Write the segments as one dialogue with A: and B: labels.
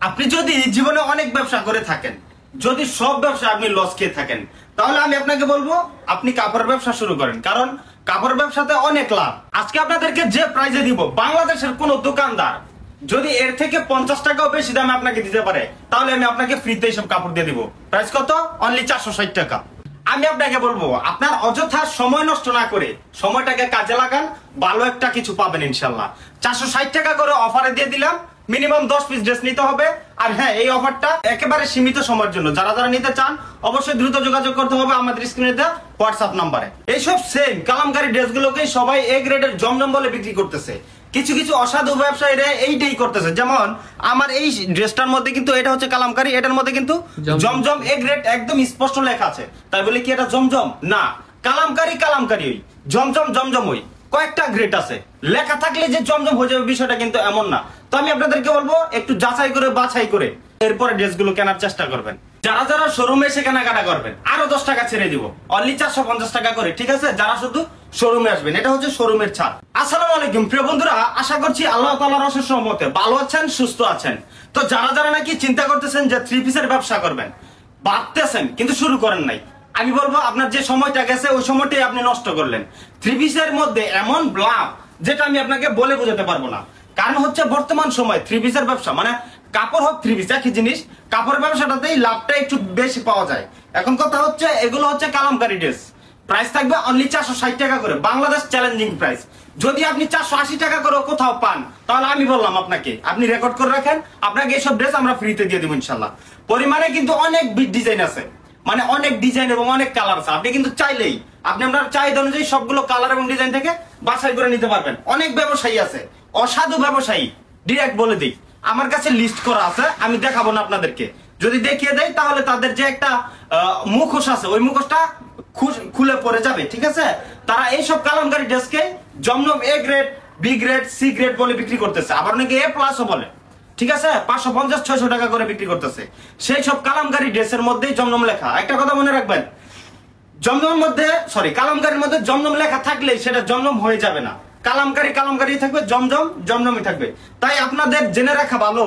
A: আপনি যদি জীবনে অনেক ব্যবসা করে থাকেন, যদি সব ব্যবসা আপনি লস খেয়ে থাকেন, তাহলে আমি আপনাকে বলবো আপনি কাপড়ের ব্যবসা শুরু করেন, কারণ কাপড়ের ব্যবসাতে অনেক লাভ। আজকে আপনাদেরকে যে প্রাইজে দিব, বাংলাদেশের কোন দোকানদার যদি এর থেকে 50 টাকাও বেশি দামে আপনাকে দিতে পারে, তাহলে আমি আপনাকে ফ্রিতে এইসব কাপড় দিয়ে দিব। প্রাইস কত? অনলি 460 টাকা। আমি আপনাকে বলবো আপনার অযথা সময় নষ্ট না করে সময়টাকে কাজে লাগান, ভালো একটা কিছু পাবেন ইনশাল্লাহ। 460 টাকা করে অফারে দিয়ে দিলাম, মিনিমাম 10 পিস ড্রেস নিতে হবে। আর হ্যাঁ, এই অফারটা একেবারে সীমিত সময়ের জন্য। যারা যারা নিতে চান অবশ্যই দ্রুত যোগাযোগ করতে হবে আমাদের স্ক্রিনে দেওয়া হোয়াটসঅ্যাপ নাম্বারে। এইসব সেম কালামকারী ড্রেসগুলোকে সবাই এ গ্রেডের জমজম বলে বিক্রি করতেছে। কিছু কিছু অসাধু ব্যবসায়ীরা এইটাই করতেছে। যেমন আমার এই ড্রেসটার মধ্যে কিন্তু এটা হচ্ছে কালামকারী, এটার মধ্যে কিন্তু জমজম এ গ্রেড একদম স্পষ্ট লেখা আছে। তাই বলে কি এটা জমজম না? কালামকারী কালামকারী ওই, জমজম জমজম ওই, কয়েকটা গ্রেড আছে। লেখা থাকলে যে জমজম হয়ে যাবে বিষয়টা কিন্তু এমন না। তো আমি আপনাদেরকে বলবো একটু যাচাই করে বাছাই করে এরপরে ড্রেসগুলো কেনার চেষ্টা করবেন। যারা যারা শোরুমে এসে কেনাকাটা করবেন আরো 10 টাকা ছেড়ে দিব, অনলি 450 টাকা করে, ঠিক আছে? যারা শুধু শোরুমে আসবেন, এটা হচ্ছে শোরুমের ছাড়। আসসালামু আলাইকুম প্রিয় বন্ধুরা, আশা করছি আল্লাহ তাআলার অশেষ রহমতে ভালো আছেন, সুস্থ আছেন। তো যারা যারা নাকি চিন্তা করতেছেন যে 3 পিসের ব্যবসা করবেন, ভাবতেছেন কিন্তু শুরু করেন নাই, আমি বলবো আপনার যে সময়টা গেছে ওই সময়টাই আপনি নষ্ট করলেন। 3 পিসের মধ্যে এমন লাভ যেটা আমি আপনাকে বলে বোঝাতে পারবো না। কারণ হচ্ছে বর্তমান সময় 3 পিসের ব্যবসা মানে কাপড় হোক 3 পিস একই জিনিস, কাপড়ের ব্যবসাটাতেই লাভটা একটু বেশি পাওয়া যায়। এখন কথা হচ্ছে এগুলো হচ্ছে কালামকারী ড্রেস, প্রাইস থাকবে অনলি 460 টাকা করে, বাংলাদেশ চ্যালেঞ্জিং প্রাইস। যদি আপনি 480 টাকা করে কোথাও পান, তাহলে আমি বললাম আপনাকে, আপনি রেকর্ড করে রাখেন, আপনাকে এইসব ড্রেস আমরা ফ্রিতে দিয়ে দেবো ইনশাল্লাহ। পরিমাণে কিন্তু অনেক ডিজাইন আছে, মানে অনেক ডিজাইন এবং অনেক কালার আছে। আপনি কিন্তু চাইলেই আপনি আপনার চাহিদা অনুযায়ী সবগুলো কালার এবং ডিজাইন থেকে বাছাই করে নিতে পারবেন। অনেক ব্যবসায়ী আছে, অসাধু ব্যবসায়ী, ডিরেক্ট বলে দিই, আমার কাছে লিস্ট করা আছে, আমি দেখাবো না আপনাদেরকে। যদি দেখিয়ে দেয় তাহলে তাদের যে একটা মুখোশ আছে ওই মুখোশটা খুলে পড়ে যাবে, ঠিক আছে? তারা এইসব কালামকারী ড্রেসকে জমজম A grade, B grade, C grade বলে বিক্রি করতেছে, আবার অনেকে এ প্লাসও বলে, ঠিক আছে? 550-600 টাকা করে বিক্রি করতেছে। সেই সব কালামকারী ড্রেসের মধ্যেই জমজম লেখা। একটা কথা মনে রাখবেন, জমজমের মধ্যে কালামকারীর মধ্যে জমজম লেখা থাকলে সেটা জমজম হয়ে যাবে না। কালামকারী কালামকারী থাকবে, জমজম জমজমই থাকবে। তাই আপনাদের জেনে রাখা ভালো,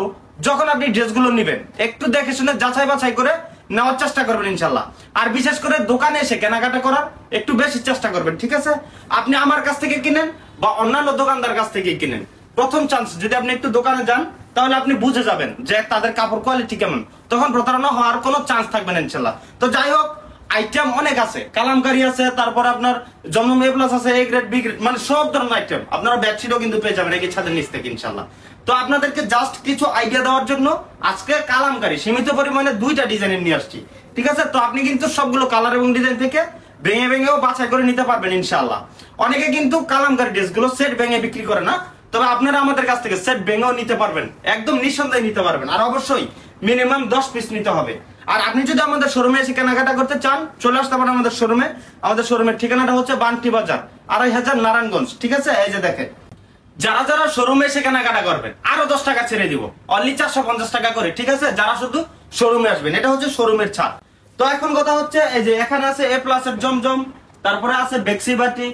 A: যখন আপনি ড্রেসগুলো নেবেন একটু দেখে শুনে যাচাই বাছাই করে নেওয়ার চেষ্টা করবেন ইনশাল্লাহ। আর বিশেষ করে দোকানে এসে কেনাকাটা করার একটু বেশি চেষ্টা করবেন, ঠিক আছে? আপনি আমার কাছ থেকে কিনেন বা অন্যান্য দোকানদার কাছ থেকে কিনেন, প্রথম চান্স যদি আপনি একটু দোকানে যান তাহলে আপনি বুঝে যাবেন যে তাদের কাপড় কোয়ালিটি কেমন, তখন প্রতারণা হওয়ার কোনো চান্স থাকবে না ইনশাল্লাহ। তো যাই হোক, আইটেম অনেক আছে, কালামকারী আছে, তারপর আপনার জমজম এ প্লাস আছে, এ গ্রেড, বি গ্রেড, মানে সব ধরনের আইটেম। আপনারা বেডশিটও কিন্তু পেয়ে যাবেন এই ছাদের নিচ থেকে ইনশাল্লাহ। তো আপনাদেরকে জাস্ট কিছু আইডিয়া দেওয়ার জন্য আজকে কালামকারী সীমিত পরিমাণে 2টা ডিজাইনের নিয়ে আসছি, ঠিক আছে? তো আপনি কিন্তু সবগুলো কালার এবং ডিজাইন থেকে ভেঙে ভেঙেও বাছাই করে নিতে পারবেন ইনশাল্লাহ। অনেকে কিন্তু কালামকারী ড্রেসগুলো সেট ভেঙে বিক্রি করে না, তবে আপনারা আমাদের কাছ থেকে সেট ভেঙেও নিতে পারবেন, একদম নিঃসন্দেহে নিতে পারবেন। আর অবশ্যই মিনিমাম 10 পিস নিতে হবে। আর আপনি যদি আমাদের শোরুমে এসে কেনাকাটা করতে চান, চলে আসতে পারেন আমাদের শোরুমে। আমাদের শোরুমের ঠিকানাটা হচ্ছে বান্টি বাজার, 2500 নারায়ণগঞ্জ, ঠিক আছে? এই যে দেখেন, যারা যারা শোরুমে এসে কেনাকাটা করবেন আরো 10 টাকা ছেড়ে দিব, অনলি 450 টাকা করে, ঠিক আছে? যারা শুধু শোরুমে আসবেন, এটা হচ্ছে শোরুমের ছাড়। তো এখন কথা হচ্ছে এই যে এখানে আছে এ প্লাস এর জমজম, তারপরে আছে বেক্সি বাটি,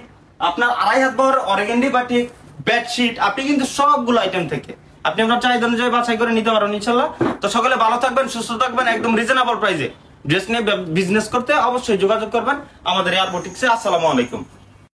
A: আপনার 2.5 হাত বড় অরেগেন্ডি বাটি, বেডশিট। আপনি কিন্তু সবগুলো আইটেম থেকে আপনি আপনার চাহিদা অনুযায়ী বাছাই করে নিতে পারেন ইনশাল্লাহ। তো সকলে ভালো থাকবেন, সুস্থ থাকবেন, একদম রিজনেবল প্রাইসে ড্রেস নিয়ে বিজনেস করতে অবশ্যই যোগাযোগ করবেন আমাদের এয়ার বুটিক্সে। আসসালামু আলাইকুম।